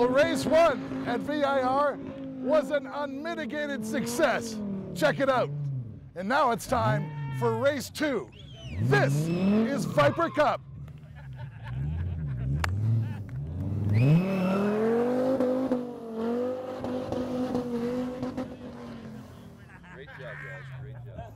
Well, race 1 at VIR was an unmitigated success. Check it out. And now it's time for race 2. This is Viper Cup. Great job, guys. Great job.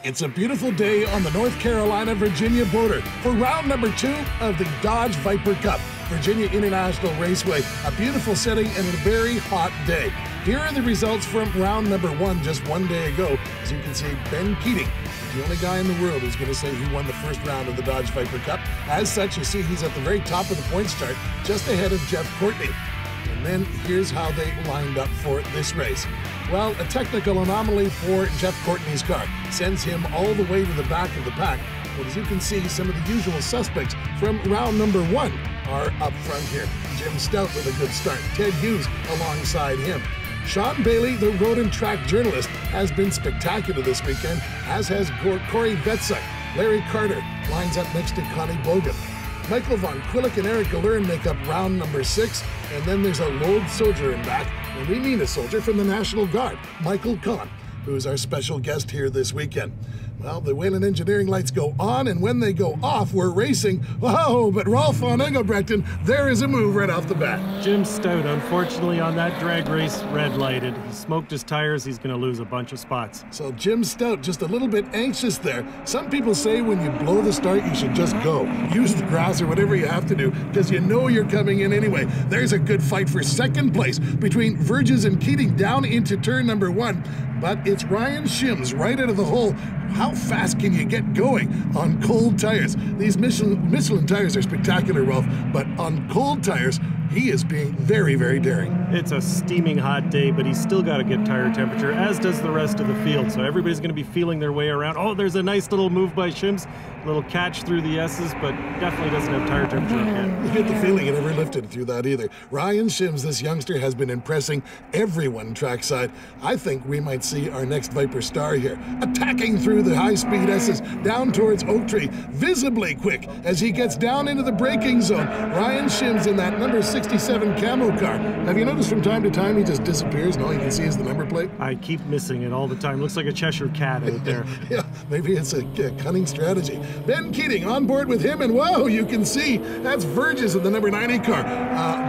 It's a beautiful day on the North Carolina-Virginia border for round number 2 of the Dodge Viper Cup, Virginia International Raceway. A beautiful setting and a very hot day. Here are the results from round number 1 just one day ago. As you can see, Ben Keating is the only guy in the world who's going to say he won the first round of the Dodge Viper Cup. As such, you see he's at the very top of the points chart, just ahead of Jeff Courtney. And then here's how they lined up for this race. Well, a technical anomaly for Jeff Courtney's car sends him all the way to the back of the pack. But as you can see, some of the usual suspects from round number 1 are up front here. Jim Stout with a good start. Ted Hughes alongside him. Sean Bailey, the road and track journalist, has been spectacular this weekend, as has Corey Vetzuk. Larry Carter lines up next to Connie Bogan. Michael Von Quillick and Eric Gallern make up round number 6, and then there's a load soldier in back, and we mean a soldier from the National Guard, Michael Kahn, who is our special guest here this weekend. Well, the Whelen Engineering lights go on, and when they go off, we're racing. Whoa, but Rolf von Engelbrechten, there is a move right off the bat. Jim Stout, unfortunately, on that drag race, red lighted. He smoked his tires, he's going to lose a bunch of spots. So Jim Stout, just a little bit anxious there. Some people say when you blow the start, you should just go. Use the grass or whatever you have to do, because you know you're coming in anyway. There's a good fight for second place between Verges and Keating down into turn number 1. But it's Ryan Shims right out of the hole. How fast can you get going on cold tires? These Michelin tires are spectacular, Ralph, but on cold tires, he is being very, very daring. It's a steaming hot day, but he's still got a good tire temperature, as does the rest of the field. So everybody's going to be feeling their way around. Oh, there's a nice little move by Shims. A little catch through the S's, but definitely doesn't have tire temperature up yet. You get the feeling it never lifted through that either. Ryan Shims, this youngster, has been impressing everyone trackside. I think we might see our next Viper star here, attacking through the high-speed S's down towards Oak Tree, visibly quick as he gets down into the braking zone. Ryan Shims in that number 67 camo car. Have you noticed from time to time he just disappears and all you can see is the number plate? I keep missing it all the time. Looks like a Cheshire cat out there. Yeah, maybe it's a cunning strategy. Ben Keating on board with him, and whoa, you can see that's Verges in the number 90 car.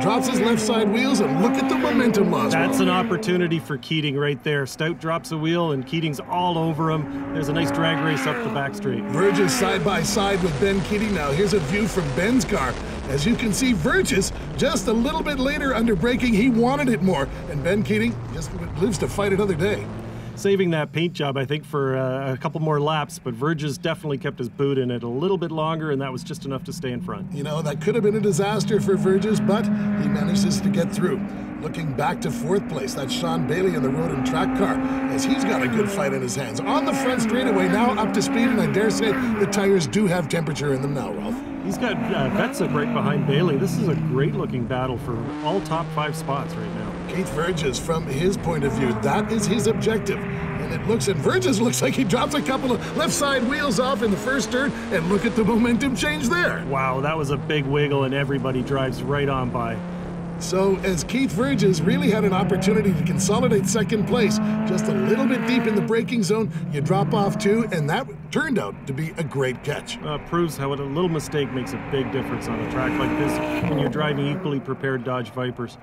Drops his left side wheels, and look at the momentum loss. That's an opportunity for Keating right there. Stout drops a wheel, and Keating's all over him. There's a nice drag race up the back straight. Verges side by side with Ben Keating now. Here's a view from Ben's car. As you can see, Verges just a little bit later under braking. He wanted it more, and Ben Keating just lives to fight another day. Saving that paint job, I think, for a couple more laps, but Verges definitely kept his boot in it a little bit longer, and that was just enough to stay in front. You know, that could have been a disaster for Verges, but he manages to get through. Looking back to 4th place, that's Sean Bailey in the road and track car, as he's got a good fight in his hands. On the front straightaway, now up to speed, and I dare say the tires do have temperature in them now, Ralph. He's got Vetzuk right behind Bailey. This is a great-looking battle for all top 5 spots right now. Keith Verges, from his point of view, that is his objective. And it looks, and Verges looks like he drops a couple of left side wheels off in the first turn, and look at the momentum change there. Wow, that was a big wiggle, and everybody drives right on by. So as Keith Verges really had an opportunity to consolidate second place, just a little bit deep in the braking zone, you drop off 2, and that turned out to be a great catch. Proves how a little mistake makes a big difference on a track like this when you're driving equally prepared Dodge Vipers.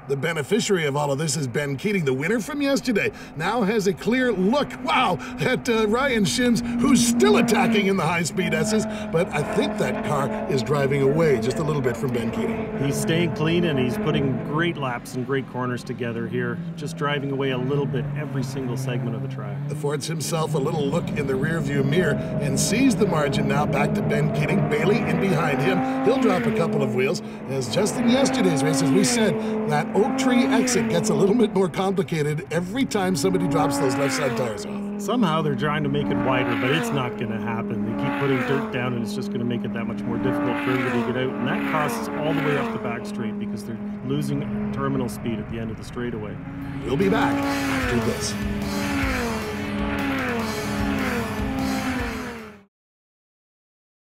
The beneficiary of all of this is Ben Keating, the winner from yesterday. Now has a clear look, wow, at Ryan Shims, who's still attacking in the high-speed S's, but I think that car is driving away just a little bit from Ben Keating. He's staying clean and he's putting great laps and great corners together here, just driving away a little bit every single segment of the track. Affords himself a little look in the rearview mirror and sees the margin now back to Ben Keating. Bailey in behind him. He'll drop a couple of wheels. As just in yesterday's race, as we said, that Oak Tree exit gets a little bit more complicated every time somebody drops those left side tires off. Somehow they're trying to make it wider, but it's not going to happen. They keep putting dirt down and it's just going to make it that much more difficult for everybody to get out. And that costs all the way up the back straight because they're losing terminal speed at the end of the straightaway. We'll be back after this.